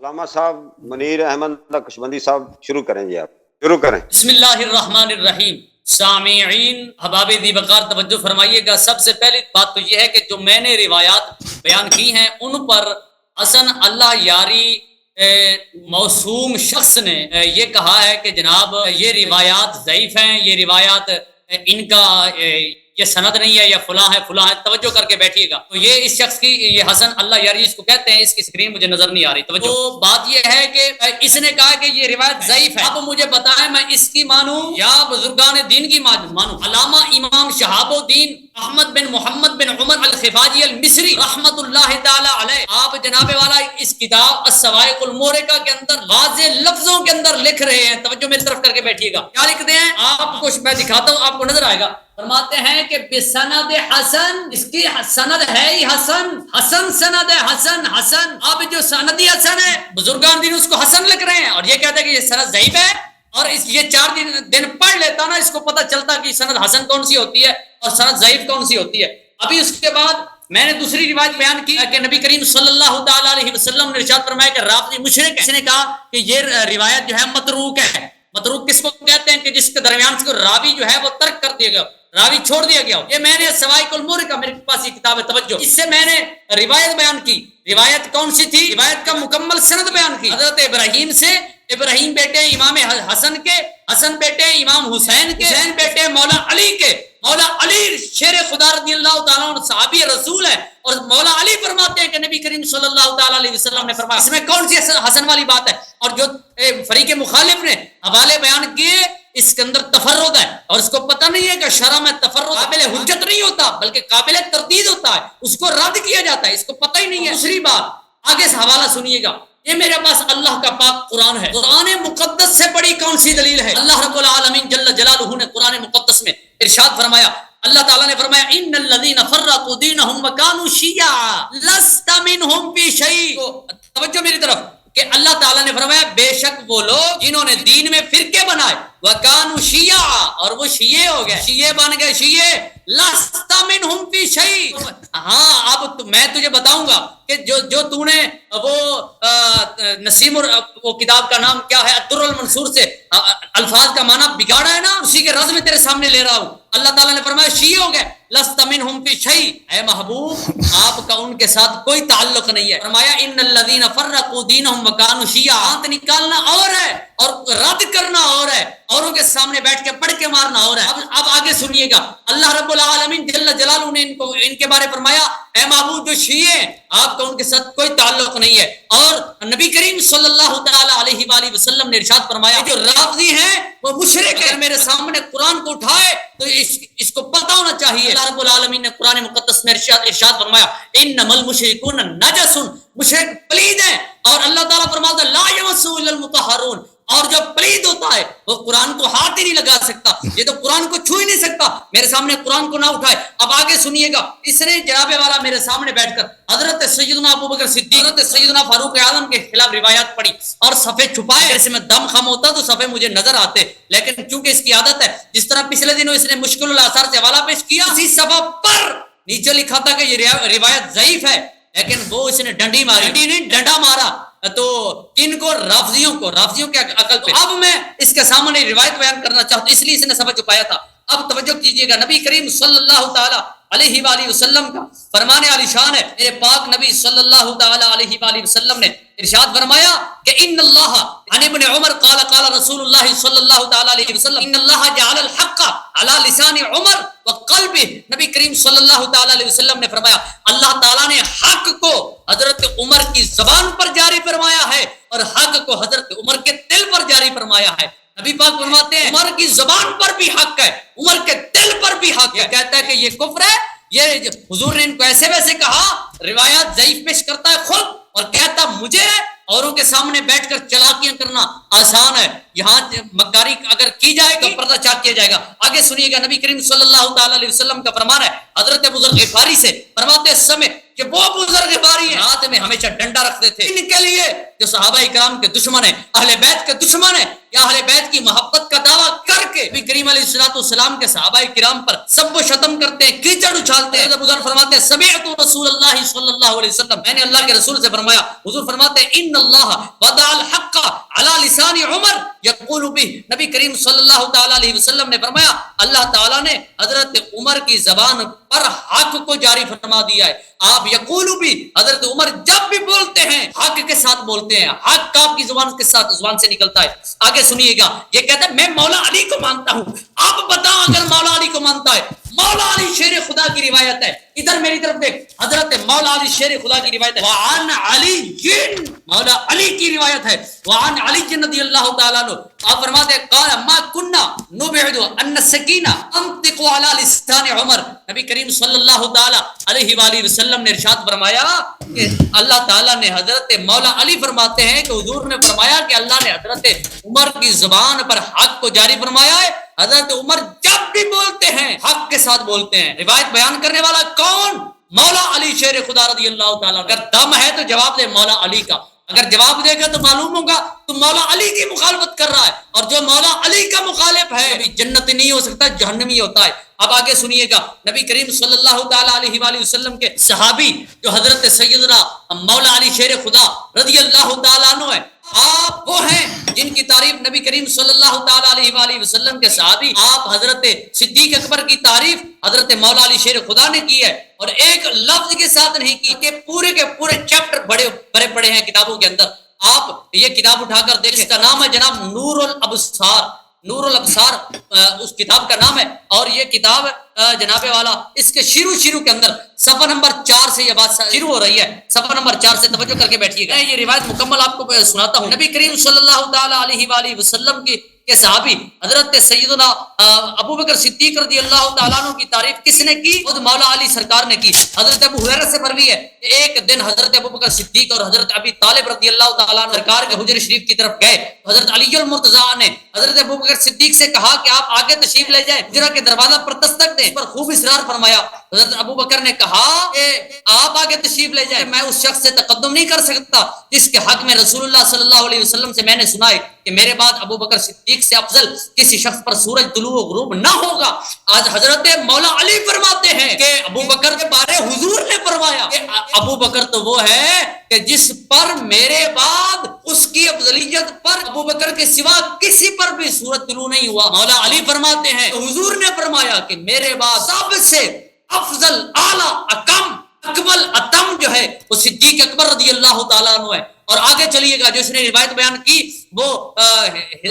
علامہ صاحب منیر احمد نقشبندی صاحب شروع کریں جی، آپ شروع کریں۔ بسم اللہ الرحمن الرحیم۔ سامعین احباب دی وقار توجہ فرمائیے گا۔ سب سے پہلی بات تو یہ ہے کہ جو میں نے روایات بیان کی ہیں ان پر حسن اللہ یاری موسوم شخص نے یہ کہا ہے کہ جناب یہ روایات ضعیف ہیں، یہ روایات ان کا یہ سند نہیں ہے یا فلاں ہے فلاں ہے۔ توجہ کر کے بیٹھیے گا۔ تو یہ اس شخص کی، یہ حسن اللہ یاری اس کو کہتے ہیں، اس کی اسکرین مجھے نظر نہیں آ رہی۔ توجہ۔ تو بات یہ ہے کہ اس نے کہا کہ یہ روایت ضعیف ہے۔ اب مجھے بتائیں میں اس کی مانوں یا بزرگان دین کی مانوں؟ علامہ امام شہاب الدین احمد بن محمد بن عمر الخفاجی المصری رحمت اللہ تعالی علیہ، آپ جناب والا اس کتاب السوائق المورقہ کے اندر واضح لفظوں کے اندر لکھ رہے ہیں۔ توجہ میری طرف کر کے بیٹھیے گا۔ کیا لکھتے ہیں آپ کو میں دکھاتا ہوں، آپ کو نظر آئے گا۔ فرماتے ہیں کہ بسند حسن، اس کی سند ہے ہی حسن، حسن سند ہے، حسن حسن۔ اب جو سندی حسن ہے بزرگان دین اس کو حسن لکھ رہے ہیں اور یہ کہتے ہیں کہ یہ سند ضعیف ہے، اور یہ 4 دن پڑھ لیتا نا اس کو پتہ چلتا کہ سند حسن کون سی ہوتی ہے اور سند ضعیف کون سی ہوتی ہے۔ ابھی اس کے بعد میں نے دوسری روایت بیان کی کہ نبی کریم صلی اللہ تعالی علیہ وسلم نے ارشاد فرمایا کہ رافضی مشرک ہے۔ اس نے کہا کہ یہ روایت جو ہے متروک ہے۔ متروک کس کو کہتے ہیں؟ کہ جس کے درمیان سے راوی جو ہے وہ ترک کر دیا گیا، راوی چھوڑ دیا گیا۔ یہ میں نے سوائق المورقہ، میرے پاس یہ کتاب ہے، توجہ، اس سے میں نے روایت بیان کی۔ روایت کون سی تھی؟ روایت کا مکمل سند بیان کی حضرت ابراہیم سے، ابراہیم بیٹے امام حسن کے، حسن بیٹے امام حسین کے، حسین بیٹے مولا علی کے۔ مولا علی شیر خدا رضی اللہ تعالیٰ عنہ صحابی رسول ہے، اور مولا علی فرماتے ہیں کہ نبی کریم صلی اللہ تعالیٰ علیہ وسلم نے فرمایا۔ اس میں کون سی حسن والی بات ہے؟ اور جو فریق مخالف نے حوالے بیان کیے اس کے اندر تفرد ہے، اور اس کو پتہ نہیں ہے کہ شرع میں تفرد قابل حجت نہیں ہوتا بلکہ قابل تردید ہوتا ہے، اس کو رد کیا جاتا ہے، اس کو پتہ ہی نہیں ہے۔ دوسری بات آگے سے حوالہ سنیے گا، یہ میرے پاس اللہ کا پاک قرآن ہے۔ قرآن مقدس سے بڑی کون سی دلیل ہے؟ اللہ رب العالمین جل جلالہ نے قرآن مقدس میں ارشاد فرمایا، اللہ تعالیٰ نے فرمایا ان الذین فرقوا دینہم وکانوا شیعا لست منہم فی شیء۔ توجہ میری طرف کہ اللہ تعالیٰ نے فرمایا بے شک وہ لوگ جنہوں نے دین میں فرقے بنائے، وکانوا شیعا، اور وہ شیعے ہو گئے، شیعے بن گئے شیعے، لست منہم فی شیء۔ ہاں اب میں تجھے بتاؤں گا کہ جو تو نے وہ نسیم وہ کتاب کا نام کیا ہے، الدر المنصور سے الفاظ کا معنی بگاڑا ہے نا، اسی کے رز میں تیرے سامنے لے رہا ہوں۔ اللہ تعالیٰ نے فرمایا شیعہ ہو گئے، لست منہم فی شیء، اے محبوب آپ کا ان کے ساتھ کوئی تعلق نہیں ہے۔ فرمایا ان الذین فرقوا دینہم وکانوا شیعا، ہاتھ نکالنا اور ہے اور رد کرنا اور ہے، اوروں کے سامنے بیٹھ کے پڑھ کے مارنا اور ہے۔ اب آگے سنیے گا، اللہ رب العالمین جل جلالہ نے ان کے بارے فرمایا اے محبوب جو شیعہ ہیں آپ کا ان کے ساتھ کوئی تعلق نہیں ہے، اور نبی کریم صلی اللہ تعالی علیہ وآلہ وسلم نے ارشاد فرمایا جو رافضی ہیں وہ مشرک ہے۔ میرے سامنے قرآن کو اٹھائے تو اس کو پتہ ہونا چاہیے، اللہ رب العالمین نے قرآن مقدس میں ارشاد فرمایا انما المشرکون نجس، مشرک پلید ہیں، اور اللہ تعالیٰ فرماتا لا یمسہ الا المطہرون، اور جو پلید ہوتا ہے وہ قرآن کو ہاتھ ہی نہیں لگا سکتا، یہ تو قرآن کو چھو ہی نہیں سکتا۔ میرے سامنے قرآن کو نہ اٹھائے۔ اب آگے سنیے گا، اس نے جناب والا میرے سامنے بیٹھ کر حضرت سیدنا ابوبکر صدیق، حضرت سیدنا فاروق اعظم کے خلاف روایات پڑھی اور صفحے چھپائے۔ جیسے میں دم خم ہوتا تو صفحے مجھے نظر آتے، لیکن چونکہ اس کی عادت ہے، جس طرح پچھلے دنوں اس نے مشکل الاثار سے حوالہ پیش کیا، اسی صفحہ پر نیچے لکھا تھا کہ یہ روایت ضعیف ہے، لیکن وہ اس نے ڈنڈی ماری، ڈنڈی نہیں ڈنڈا مارا، تو ان کو رافضیوں کے عقل پہ۔ اب میں اس کے سامنے روایت بیان کرنا چاہتا ہوں، اس لیے اس نے سبق چھپایا تھا۔ اب توجہ کیجئے گا، نبی کریم صلی اللہ تعالی علیہ وآلہ وسلم کا فرمان عالی شان ہے، میرے پاک نبی صلی اللہ تعالی علیہ وآلہ وسلم نے ارشاد فرمایا کہ ان اللہ عن ابن عمر قال قال رسول اللہ صلی اللہ تعالی علیہ وسلم ان اللہ جعل الحق علی لسان عمر وقلبہ۔ نبی کریم صلی اللہ تعالی علیہ وسلم نے فرمایا اللہ تعالیٰ نے حق کو حضرت عمر کی زبان پر جاری فرمایا ہے اور حق کو حضرت عمر کے دل پر جاری فرمایا ہے۔ نبی پاک فرماتے ہیں عمر کی زبان پر بھی حق ہے، عمر کے دل پر بھی حق ہے۔ کہتا ہے کہ یہ کفر ہے، یہ حضور نے ان کو ایسے ویسے کہا، روایات ضعیف پیش کرتا ہے خود، اور کہتا مجھے اوروں کے سامنے بیٹھ کر چلاکیاں کرنا آسان ہے، یہاں مکاری اگر کی جائے گا پردہ چاک کیا جائے گا۔ آگے سنیے گا، نبی کریم صلی اللہ تعالی علیہ وسلم کا فرمان ہے حضرت ابو ذر غفاری سے، فرماتے سمے کہ وہ ابو ذر غفاری ہیں ہاتھ میں ہمیشہ ڈنڈا رکھتے تھے، ان کے لیے جو صحابہ کرام کے دشمن ہیں، اہل بیت کے دشمن ہیں، یا اہل بیت کی محبت کا دعویٰ کر کے نبی کریم علیہ السلام کے صحابہ کرام پر سب و شتم کرتے ہیں, کیچڑ اچھالتے ہیں. حضرت فرماتے ہیں سمعت رسول اللہ صلی اللہ علیہ وسلم, میں نے اللہ کے رسول سے فرمایا. حضور فرماتے ہیں ان اللہ وضع الحق علی لسان عمر یقول به, نبی کریم صلی اللہ تعالی علیہ وسلم نے فرمایا اللہ تعالیٰ نے حضرت عمر کی زبان پر حق کو جاری فرما دیا ہے. آپ یقول بھی, حضرت عمر جب بھی بولتے ہیں حق کے ساتھ بولتے ہیں, حق آپ کی زبان کے ساتھ زبان سے نکلتا ہے. آگے سنیے گا, یہ کہتا ہے میں مولا علی کو مانتا ہوں. آپ بتاؤ اگر مولا علی کو مانتا ہے, مولا علی شیر خدا کی روایت ہے, ادھر میری طرف دیکھ, حضرت مولا علی شیر خدا کی روایت ہے. وعن علی, مولا علی کی روایت ہے. وعن علی رضی اللہ تعالیٰ عنہ, آپ فرماتے ہیں قال ما كنا نبعد ان السکینہ انطق علی لسان عمر, نبی کریم صلی اللہ تعالی علیہ وآلہ وسلم نے ارشاد فرمایا کہ اللہ تعالیٰ نے حضرت مولا علی فرماتے ہیں کہ حضور نے فرمایا کہ اللہ نے حضرت عمر کی زبان پر حق کو جاری فرمایا ہے. حضرت عمر جب بھی بولتے ہیں حق کے ساتھ بولتے ہیں. روایت بیان کرنے والا کون؟ مولا علی شیر خدا رضی اللہ تعالیٰ. اگر دم ہے تو جواب دے مولا علی کا, اگر جواب دے گا تو معلوم ہوگا تو مولا علی کی مخالفت کر رہا ہے, اور جو مولا علی کا مخالف ہے جنت نہیں ہو سکتا, جہنمی ہوتا ہے. اب آگے سنیے گا, نبی کریم صلی اللہ تعالی علیہ وآلہ وسلم کے صحابی جو حضرت سیدنا مولا علی شیر خدا رضی اللہ تعالیٰ عنہ ہے, آپ وہ ہیں جن کی تعریف نبی کریم صلی اللہ تعالی علیہ وآلہ وسلم کے صحابی آپ حضرت صدیق اکبر کی تعریف حضرت مولا علی شیر خدا نے کی ہے, اور ایک لفظ کے ساتھ نہیں کی, کہ پورے کے پورے چیپٹر بڑے پڑے ہیں کتابوں کے اندر. آپ یہ کتاب اٹھا کر دیکھیں, اس کا نام ہے جناب نور الابصار. نور الابصار اس کتاب کا نام ہے, اور یہ کتاب جناب والا اس کے شروع کے اندر صفحہ نمبر 4 سے یہ بات شروع ہو رہی ہے. صفحہ نمبر 4 سے توجہ کر کے بیٹھیے گا, یہ روایت مکمل آپ کو سناتا ہوں. نبی کریم صلی اللہ تعالی علیہ وآلہ وسلم کے صحابی حضرت سیدنا ابو بکر صدیق رضی اللہ تعالیٰ عنہ کی تعریف کس نے کی؟ خود مولا علی سرکار نے کی. حضرت ابو ہریرہ سے مروی ہے کہ ایک دن حضرت ابو بکر صدیق اور حضرت ابی طالب رضی اللہ تعالیٰ عنہ سرکار کے حجر شریف کی طرف گئے. حضرت علی المرتضیٰ نے حضرت ابو بکر صدیق سے کہا کہ آپ آگے تشریف لے جائیں, حجرہ کے دروازہ پر دستک دیں. پر خوب اصرار فرمایا. حضرت ابو بکر نے کہا کہ آپ آگے تشریف لے جائیں, میں اس شخص سے تقدم نہیں کر سکتا جس کے حق میں رسول اللہ صلی اللہ علیہ وسلم سے میں نے سنا ہے کہ میرے بعد ابو بکر صدیق سے افضل کسی شخص پر سورج طلوع و غروب نہ ہوگا. آج حضرت مولا علی فرماتے ہیں کہ ابو بکر کے بارے حضور نے فرمایا کہ ابو بکر تو وہ ہے کہ جس پر میرے بعد اس کی افضلیت پر ابو بکر کے سوا کسی پر بھی سورج طلوع نہیں ہوا. مولا علی فرماتے ہیں حضور نے فرمایا کہ میرے بعد سب سے افضل اعلی اکم اکمل اتم جو ہے وہ صدیق اکبر رضی اللہ تعالیٰ عنہ ہے. اور آگے چلیے گا, جو اس نے روایت بیان کی وہ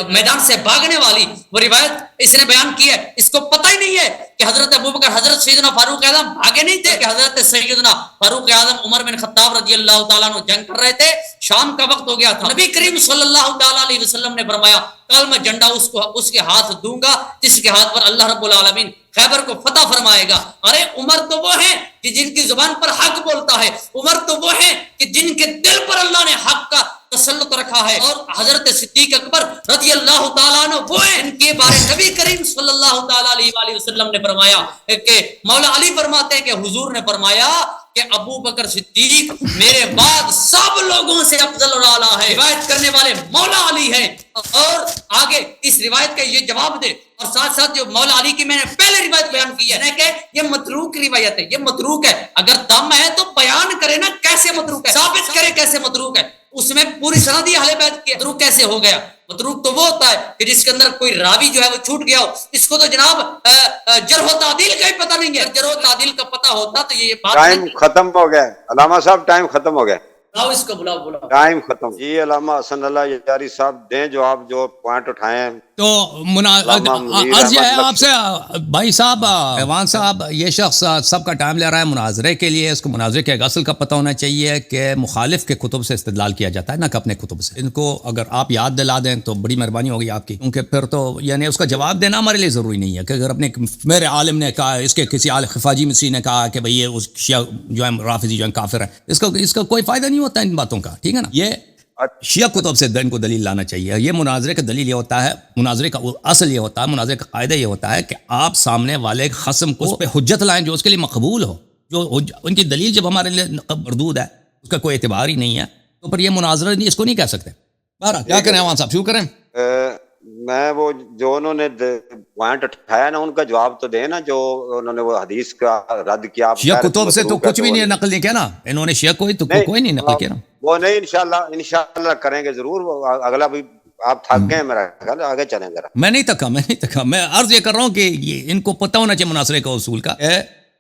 میدان سے بھاگنے والی وہ روایت اس نے بیان کی ہے. اس کو پتہ ہی نہیں ہے کہ حضرت ابوبکر حضرت سیدنا فاروق اعظم بھاگے نہیں تھے, کہ حضرت سیدنا فاروق اعظم عمر بن خطاب رضی اللہ تعالیٰ عنہ جنگ کر رہے تھے, شام کا وقت ہو گیا تھا. نبی کریم صلی اللہ تعالیٰ علیہ وسلم نے فرمایا کل میں جھنڈا اس کے ہاتھ دوں گا جس کے ہاتھ پر اللہ رب العالمین خیبر کو فتح فرمائے گا. ارے عمر تو وہ ہیں کہ جن کی زبان پر حق بولتا ہے, عمر تو وہ ہیں کہ جن کے دل پر اللہ نے حق کا تسلط رکھا ہے, اور حضرت صدیق اکبر رضی اللہ تعالیٰ عنہ وہ ہیں ان کے بارے نبی کریم صلی اللہ تعالیٰ علیہ وآلہ وسلم نے فرمایا کہ مولا علی فرماتے ہیں کہ حضور نے فرمایا کہ ابو بکر صدیق میرے بعد سب لوگوں سے افضل اور اعلیٰ ہے. روایت کرنے والے مولا علی ہیں, اور آگے اس روایت کا یہ جواب دے, اور ساتھ ساتھ جو مولا علی کی میں نے پہلے روایت بیان کی ہے کہ یہ متروک روایت ہے, یہ متروک ہے. اگر دم ہے تو بیان کرے نا کیسے متروک ہے, ثابت کرے کیسے متروک ہے. اس میں پوری سند ہی اہل بیت کی, متروک کیسے ہو گیا؟ متروک تو وہ ہوتا ہے کہ جس کے اندر کوئی راوی جو ہے وہ چھوٹ گیا ہو. اس کو تو جناب جرح و تعدیل کا ہی پتہ نہیں ہے. جرح و تعدیل کا پتہ ہوتا تو یہ بات ٹائم ختم ہو گیا. علامہ صاحب ٹائم ختم ہو گیا, بلاؤ اس کو, بلاؤ ٹائم ختم. جی علامہ حسن اللہ یاری صاحب دیں جو آپ جو پوائنٹ اٹھائے ہیں. تو عرض یہ ہے آپ سے بھائی صاحب, ایوان صاحب, یہ شخص سب کا ٹائم لے رہا ہے مناظرے کے لیے. اس کو مناظرے کے اصل کا پتہ ہونا چاہیے کہ مخالف کے کتب سے استدلال کیا جاتا ہے, نہ کہ اپنے کتب سے. ان کو اگر آپ یاد دلا دیں تو بڑی مہربانی ہوگی آپ کی, کیونکہ پھر تو یعنی اس کا جواب دینا ہمارے لیے ضروری نہیں ہے کہ اگر اپنے میرے عالم نے کہا, اس کے کسی خفاجی مسیح نے کہا کہ بھئی یہ اس شیعہ جو ہے رافضی جو ہے کافر ہے, اس کا کوئی فائدہ نہیں ہوتا ان باتوں کا, ٹھیک ہے نا. یہ شیعہ کتب سے ان کو دلیل لانا چاہیے. یہ مناظرے کا دلیل یہ ہوتا ہے, مناظرے کا اصل یہ ہوتا ہے, مناظرے کا قاعدہ یہ ہوتا ہے کہ آپ سامنے والے خصم کو اس پہ حجت لائیں جو اس کے لیے مقبول ہو. جو ان کی دلیل جب ہمارے لیے مردود ہے, اس کا کوئی اعتبار ہی نہیں ہے, تو پھر یہ مناظرہ اس کو نہیں کہہ سکتے. بہرحال کیا کریں عوام صاحب, شروع کریں. میں وہ جو انہوں نے پوائنٹ اٹھایا نا ان کا جواب تو دیں نا، جو انہوں نے وہ حدیث کا رد کیا. آپ شیعہ کتب سے تو کچھ بھی نہیں نقل نہیں کیا نا انہوں نے، شیعہ کوئی نہیں نقل کیا نا. وہ نہیں، انشاءاللہ کریں گے ضرور. اگلا بھی آپ تھک گئے میرا خیال، آگے چلیں ذرا. میں نہیں تھکا، میں عرض یہ کر رہا ہوں کہ ان کو پتہ ہونا چاہیے مناظرے کا اصول کا،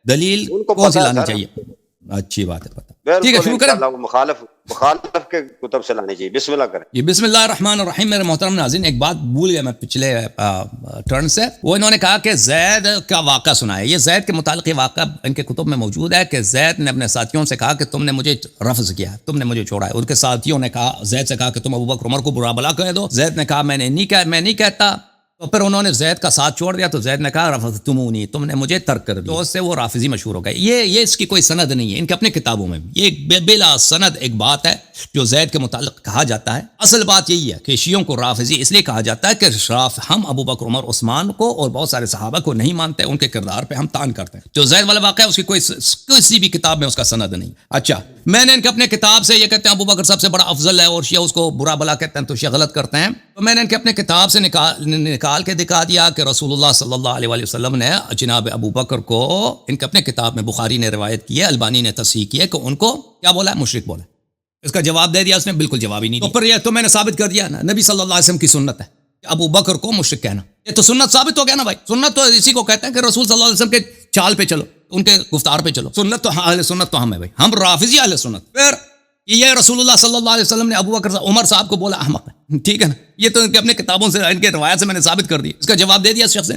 دلیل کون سی لانی چاہیے. اچھی بات ہے، پتہ ٹھیک ہے. شروع کریں. مخالف کے کتب سے لانی چاہیے. بسم اللہ کریں. یہ بسم اللہ الرحمن الرحیم. میرے محترم ناظرین، ایک بات بھول گیا میں پچھلے ٹرن سے. وہ انہوں نے کہا کہ زید کا واقعہ سنا ہے. یہ زید کے متعلق یہ واقعہ ان کے کتب میں موجود ہے کہ زید نے اپنے ساتھیوں سے کہا کہ تم نے مجھے رفض کیا، تم نے مجھے چھوڑا ہے. ان کے ساتھیوں نے کہا، زید سے کہا کہ تم ابوبکر عمر کو برا بلا کہہ دو. زید نے کہا میں نہیں کہتا. تو پھر انہوں نے زید کا ساتھ چھوڑ دیا. تو زید نے کہا رفضتمونی، تم نے مجھے ترک کر دیا. تو اس سے وہ رافضی مشہور ہو گئے. یہ اس کی کوئی سند نہیں ہے ان کے اپنے کتابوں میں. یہ بلا سند ایک بات ہے جو زید کے متعلق کہا جاتا ہے. اصل بات یہی ہے کہ شیعوں کو رافضی اس لیے کہا جاتا ہے کہ ہم ابوبکر عمر عثمان کو اور بہت سارے صحابہ کو نہیں مانتے، ان کے کردار پہ ہم تان کرتے ہیں. جو زید والا واقعہ ہے اس کی کسی بھی کتاب میں اس کا سند نہیں. اچھا، میں نے ان کے اپنے کتاب سے یہ کہتے ہیں ابوبکر سب سے بڑا افضل ہے اور شیعہ اس کو برا بلا کہتے ہیں، تو شیعہ غلط کرتے ہیں. تو میں نے ان کے اپنے کتاب سے نکال کے دکھا دیا کہ رسول اللہ صلی اللہ علیہ وسلم نے جناب ابوبکر کو، ان کے اپنے کتاب میں بخاری نے روایت کی ہے، البانی نے تصحیح کی ہے کہ ان کو کیا بولا ہے؟ مشرک بولا. اس کا جواب دے دیا اس نے، بالکل جواب ہی نہیں دیا. تو پھر یہ تو میں نے ثابت کر دیا نا، نبی صلی اللہ علیہ وسلم کی سنت ہے کہ ابوبکر کو مشرک کہنا. یہ تو سنت ثابت ہو گیا نا بھائی. سنت تو اسی کو کہتے ہیں کہ رسول صلی اللہ علیہ وسلم کے چال پہ چلو، ان کے گفتار پہ چلو. سنت تو اہل سنت تو ہم ہے بھائی، ہم رافضی اہل سنت. پھر یہ رسول اللہ صلی اللہ علیہ وسلم نے ابوبکر عمر صاحب کو بولا احمق ہے، ٹھیک ہے نا. یہ تو ان کے اپنے کتابوں سے، ان کے روایت سے میں نے ثابت کر دی. اس کا جواب دے دیا اس شخص نے،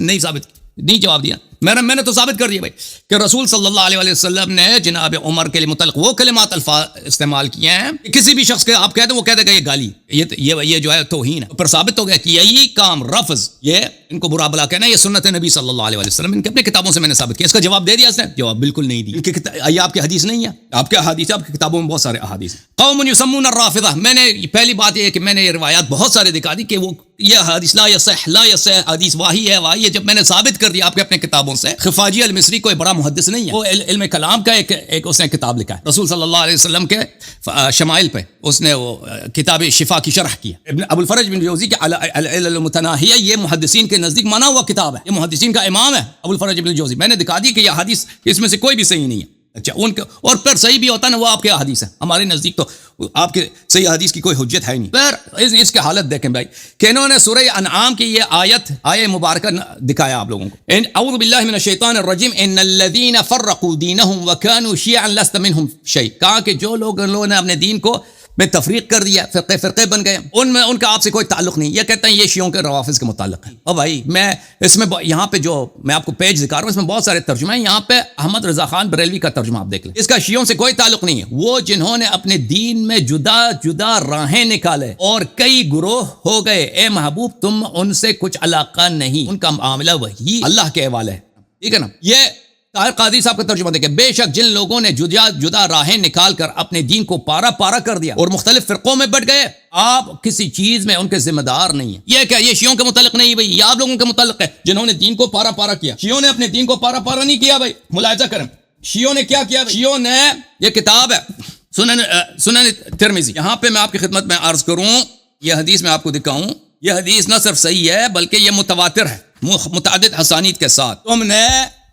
نہیں جواب دیا. میں نے تو ثابت کر دیا بھائی کہ رسول صلی اللہ علیہ وسلم نے جناب عمر کے متعلق وہ کلمات الفاظ استعمال کیے ہیں کہ کسی بھی شخص کے آپ کہتے ہیں وہ کہتے ہیں کہ یہ گالی، یہ جو ہے توہین ہے. پھر ثابت ہو گیا کہ یہی کام رفض، یہ ان کو برا بلا کہنا، یہ سنت نبی صلی اللہ علیہ وسلم. ان کے اپنے کتابوں سے میں نے ثابت کیا. اس کا جواب دے دیا اس نے، جواب بالکل نہیں دیا. یہ آپ کی حدیث نہیں ہے، آپ کیا حدیث ہے؟ آپ کی کتابوں میں بہت سارے احادیث ہیں. قوم یسمون الرافضہ. میں نے پہلی بات یہ ہے کہ میں نے یہ روایات بہت سارے دکھا دی کہ وہ یہ حدیث لا یصح حدیث واہی ہے. جب میں نے ثابت کر دیا آپ کے اپنے کتابوں سے. خفاجی المصری کوئی بڑا محدث نہیں ہے، وہ علم کلام کا ایک اس نے کتاب لکھا ہے رسول صلی اللہ علیہ وسلم کے شمائل پہ. اس نے وہ کتاب شفا کی شرح کی ہے. ابو الفرج بن جوزی کے العلل المتناہیہ، یہ محدثین کے نزدیک مانا ہوا کتاب ہے. یہ محدثین کا امام ہے ابو الفرج بن جوزی. میں نے دکھا دی کہ یہ حدیث اس میں سے کوئی بھی صحیح نہیں ہے. اچھا، ان کے اور پھر صحیح بھی ہوتا ہے نا، وہ آپ کے حدیث ہے. ہمارے نزدیک تو آپ کے صحیح حدیث کی کوئی حجت ہے ہی نہیں. پھر اس کی حالت دیکھیں بھائی کہ انہوں نے سورہ انعام کی یہ آیہ مبارکہ دکھایا آپ لوگوں کو. اعوذ باللہ من الشیطان الرجیم ان الذین فرقوا دینہم وکانوا شیعا لست منہم شیء. کہا کہ جو لوگوں نے اپنے دین کو میں تفریق کر دیا، فرقے بن گئے، ان کا آپ سے کوئی تعلق نہیں. یہ کہتے ہیں یہ شیعوں کے روافض کے متعلق ہے. اور بھائی میں اس میں یہاں پہ جو میں آپ کو پیج دکھا رہا ہوں اس میں بہت سارے ترجمے ہیں. یہاں پہ احمد رضا خان بریلوی کا ترجمہ آپ دیکھ لیں. اس کا شیعوں سے کوئی تعلق نہیں ہے. وہ جنہوں نے اپنے دین میں جدا جدا راہیں نکالے اور کئی گروہ ہو گئے، اے محبوب تم ان سے کچھ علاقہ نہیں، ان کا معاملہ وہی اللہ کے حوالے ہے. ٹھیک ہے نا. یہ طاہر قادری صاحب کا ترجمہ دیکھیں. بے شک جن لوگوں نے جدا راہیں نکال کر اپنے دین کو پارا کر دیا اور مختلف فرقوں میں بٹ گئے، آپ کسی چیز میں ان کے ذمہ دار نہیں ہیں. یہ کیا؟ یہ شیعوں کے متعلق نہیں بھائی، یہ آپ لوگوں کے متعلق ہے جنہوں نے دین کو پارا کیا. شیعوں نے اپنے دین کو پارا نہیں کیا بھائی. ملاحظہ کریں شیعوں نے کیا کیا. شیعوں نے یہ کتاب ہے سنن ترمذی. یہاں پہ میں آپ کی خدمت میں عرض کروں، یہ حدیث میں آپ کو دکھاؤں. یہ حدیث نہ صرف صحیح ہے بلکہ یہ متواتر ہے متعدد حسانید کے ساتھ. تم نے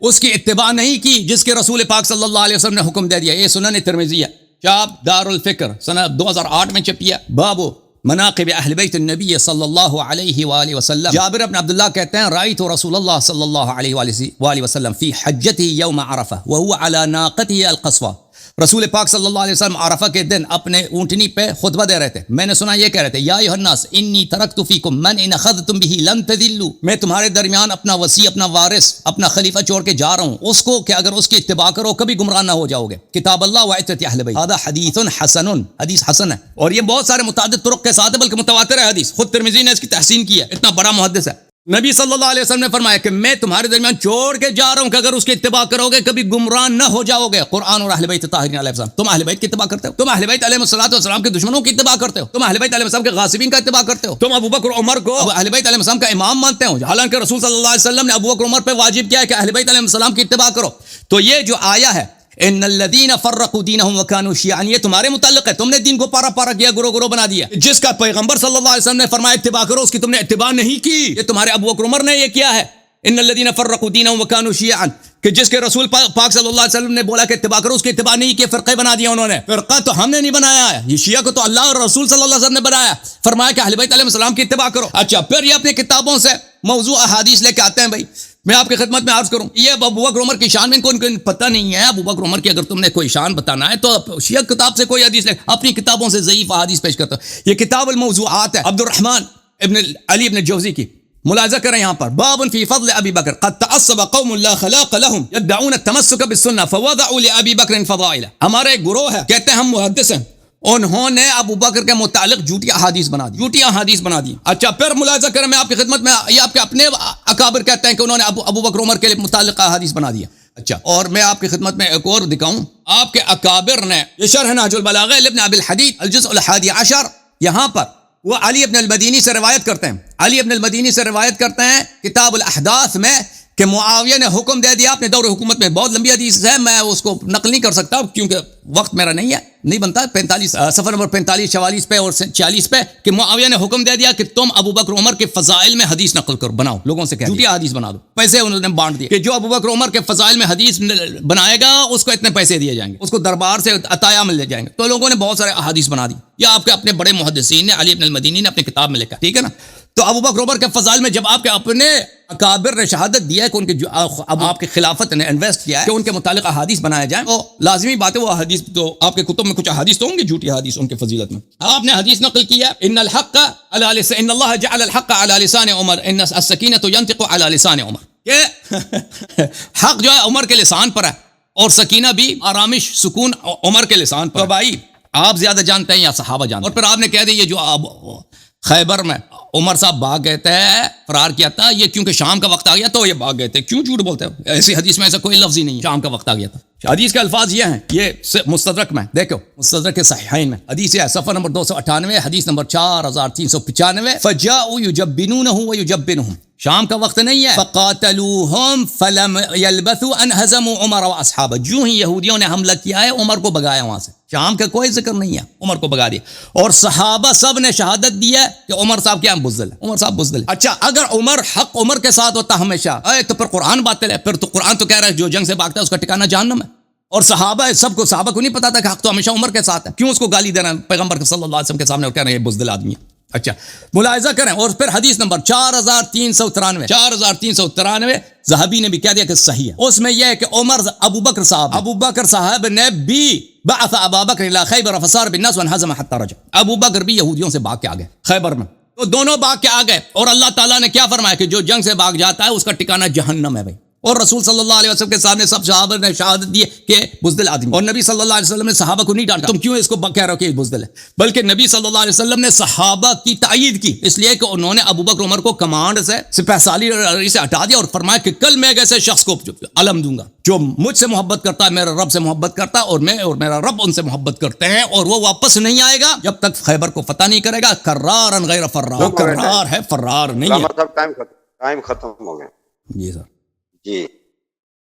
اس کی اتباع نہیں کی جس کے رسول پاک صلی اللہ علیہ وسلم نے حکم دے دیا. یہ سنن ترمذی ہے، چاپ دار الفکر، سنہ 2008 میں چھپی ہے. بابو مناقب اہل بیت النبی صلی اللہ علیہ وآلہ وسلم. جابر بن عبداللہ کہتے ہیں رأیت رسول اللہ صلی اللہ علیہ وآلہ وسلم فی حجتہ یوم عرفہ وہو علی ناقتہ القصوہ. رسول پاک صلی اللہ علیہ وسلم عرفہ کے دن اپنے اونٹنی پہ خطبہ دے رہے تھے. میں نے سنا یہ کہہ رہے تھے یا ایھا الناس انی ترکت فیکم من ان اخذتم به لن تضلوا. میں تمہارے درمیان اپنا وصی، اپنا وارث، اپنا خلیفہ چھوڑ کے جا رہا ہوں، اس کو کہ اگر اس کی اتباع کرو کبھی گمراہ نہ ہو جاؤ گے. کتاب اللہ و عترۃ اہل بیت. هذا حدیث حسن، حدیث حسن ہے اور یہ بہت سارے متعدد طرق کے ساتھ ہے بلکہ متواتر ہے حدیث. خود ترمذی نے اس کی تحسین کی ہے، اتنا بڑا محدث ہے. نبی صلی اللہ علیہ وسلم نے فرمایا کہ میں تمہارے درمیان چھوڑ کے جا رہا ہوں کہ اگر اس کی اتباع کرو گے کبھی گمراہ نہ ہو جاؤ گے. قرآن اور اہل بیت طاہرین علیہ السلام. تم اہل بیت کی اتباع کرتے ہو، تم اہل بیت علیہ السلام کے دشمنوں کی اتباع کرتے ہو، تم اہل بیت علیہ السلام کے غاصبین کا اتباع کرتے ہو، تم ابوبکر عمر کو اہل بیت علیہ السلام کا امام مانتے ہو، حالانکہ رسول صلی اللہ علیہ وسلم نے ابوبکر عمر پہ واجب کیا ہے کہ اہل بیت علیہ السلام کی اتباع کرو. تو یہ جو آیا ہے ان الذین فرقوا دینہم وکانوا شیعا، یہ تمہارے متعلق ہے، تم نے دین کو پارا پارا کیا، گروہ گروہ بنا دیا. جس کا پیغمبر صلی اللہ علیہ وسلم نے فرمایا اتباع کرو، اس کی تم نے اتباع نہیں کی. یہ تمہارے ابو بکر عمر نے یہ کیا ہے. ان الذین فرقوا دینہم وکانوا شیعا، کہ جس کے رسول پاک صلی اللہ علیہ وسلم نے بولا کہ اتباع کرو، اس کی اتباع نہیں کی، فرقے بنا دیا انہوں نے. فرقہ تو ہم نے نہیں بنایا ہے، یہ شیعہ کو تو اللہ اور رسول صلی اللہ علیہ وسلم نے بنایا. فرمایا کہ اہل بیت علیہ السلام کی اتباع کرو. اچھا، پھر یہ اپنی کتابوں سے موضوع احادیث لے کے آتے ہیں. بھائی میں آپ کی خدمت میں عرض کروں، یہ ابو بکر عمر کی شان میں ان کو پتہ نہیں ہے. ابو بکر عمر کی اگر تم نے کوئی شان بتانا ہے تو شیعہ کتاب سے کوئی حدیث لے، اپنی کتابوں سے ضعیف احادیث پیش کرتا. یہ کتاب الموضوعات ہے عبد الرحمن ابن علی ابن جوزی کی. ملاحظہ کریں یہاں پر، باب فی فضل ابی بکر قد تعصب قوم لا خلاق لهم يدعون التمسك بالسنة فوضعوا لابی بکر فضائل. ہمارے ایک گروہ ہے، کہتے ہیں ہم محدث ہیں، انہوں نے ابو بکر کے متعلق جھوٹی احادیث بنا دی، جھوٹی احادیث بنا دی. اچھا، پھر ملاحظہ کریں، میں آپ کی خدمت میں، یہ آپ کے اپنے اکابر کہتے ہیں کہ انہوں نے ابو بکر عمر کے متعلق احادیث بنا دیا. اچھا، اور میں آپ کی خدمت میں ایک اور دکھاؤں، آپ کے اکابر نے یہ شرح نہج البلاغہ لابن ابی الحدید الجزء الحادی عشر، یہاں پر وہ علی ابن المدینی سے روایت کرتے ہیں. علی ابن المدینی سے روایت کرتے ہیں کتاب الاحداث میں کہ معاویہ نے حکم دے دیا اپنے دور حکومت میں. بہت لمبی حدیث ہے، میں اس کو نقل نہیں کر سکتا کیونکہ وقت میرا نہیں ہے، نہیں بنتا. 45 صفحہ نمبر 45 44 پہ اور 46 پہ کہ معاویہ نے حکم دے دیا کہ تم ابو بکر عمر کے فضائل میں حدیث نقل کرو، بناؤ، لوگوں سے کہہ جھوٹی حدیث بنا دو. پیسے انہوں نے بانٹ دیے کہ جو ابو بکر عمر کے فضائل میں حدیث بنائے گا اس کو اتنے پیسے دیے جائیں گے، اس کو دربار سے عطایا مل جائیں گے. تو لوگوں نے بہت سارے احادیث بنا دی. یہ آپ کے اپنے بڑے محدثین نے، علی ابن المدینی نے اپنی کتاب میں لکھا، ٹھیک ہے نا. تو ابو بکر عمر کے فضائل میں جب آپ کے اپنے اکابر نے شہادت دیا ہے کہ ان کے اب آپ کی خلافت نے انویسٹ کیا ہے کہ ان کے متعلق احادیث بنائے جائیں، تو لازمی بات ہے وہ احادیث تو آپ کے کتب میں کچھ احادیث تو ہوں گے جھوٹی احادیث ان کے فضیلت میں. آپ نے حدیث نقل کیا، ان الحق علی لسان، ان اللہ جعل الحق علی لسان عمر، ان السکینۃ ينطق علی لسان عمر. کہ حق جو ہے عمر کے لسان پر ہے اور سکینہ بھی، آرامش، سکون عمر کے لسان پر. تو بھائی آپ زیادہ جانتے ہیں یا صحابہ جانتے ہیں؟ اور پھر آپ نے کہہ دیا یہ جو خیبر میں عمر صاحب بھاگ گئے تھے، فرار کیا تھا، یہ کیونکہ شام کا وقت آ گیا تو یہ بھاگ گئے تھے. کیوں جھوٹ بولتے ہو؟ ایسی حدیث میں ایسا کوئی لفظ ہی نہیں ہے شام کا وقت آ گیا تھا. حدیث کے الفاظ یہ ہیں، یہ مستدرک میں دیکھو، مستدرک کے صحیحین میں حدیث ہے، صفحہ نمبر 298، حدیث نمبر 4395، فجاءوا يجبنونه ويجبنهم. شام کا وقت نہیں ہے. فقاتلوهم فلم يلبثوا ان هزموا عمر واصحابه. جو ہی یہودیوں نے حملہ کیا ہے عمر کو بگایا وہاں سے. شام کا کوئی ذکر نہیں ہے، عمر کو بگا دیا. اور صحابہ سب نے شہادت دی ہے کہ عمر صاحب کیا بزدل ہے، عمر صاحب بزدل ہے. اچھا، اگر عمر حق عمر کے ساتھ ہوتا ہمیشہ، تو پھر قرآن باطل ہے. پھر تو قرآن تو کہہ رہا ہے جو جنگ سے بھاگتا ہے اس کا ٹھکانہ جہنم ہے. اور صحابہ صحابہ کو نہیں پتا تھا کہ حق تو ہمیشہ عمر کے ساتھ ہے. کیوں اس کو گالی دینا پیغمبر صلی اللہ علیہ وسلم کے سامنے اور کہہ رہے ہیں یہ بزدل آدمی ہے. اچھا، ملاحظہ کریں. اور پھر حدیث نمبر 4393 ذہبی نے بھی کہہ دیا کہ صحیح ہے. اس میں یہ ہے کہ ابو بکر صاحب نے بھی بعث ابا بکر الى خیبر فصار بالناس وانهزم حتى رجع. ابو بکر بھی یہودیوں سے بھاگ کے آ گئے خیبر میں، تو دونوں بھاگ کے آ گئے. اور اللہ تعالیٰ نے کیا فرمایا کہ جو جنگ سے بھاگ جاتا ہے اس کا ٹھکانہ جہنم ہے بھائی. اور رسول صلی اللہ علیہ وسلم کے سامنے سب صحابہ نے شہادت دی کہ بزدل آدمی. اور نبی صلی اللہ علیہ وسلم نے صحابہ کو نہیں ڈانٹا تم کیوں اس کو کہہ رہے ہو کہ بزدل ہے، بلکہ نبی صلی اللہ علیہ وسلم نے صحابہ کی تائید کی، اس لیے کہ انہوں نے ابو بکر عمر کو کمانڈ سے، سپہ سالاری سے ہٹا دیا اور فرمایا کہ کل میں ایک ایسے شخص کو علم دوں گا جو مجھ سے محبت کرتا ہے، میرے رب سے محبت کرتا ہے، اور میں اور میرا رب ان سے محبت کرتے ہیں، اور وہ واپس نہیں آئے گا جب تک خیبر کو فتح نہیں کرے گا. کرارا غیر فرار، وہ کرار ہے، فرار نہیں ہے. ٹائم ختم ہو گیا. جی سر. جی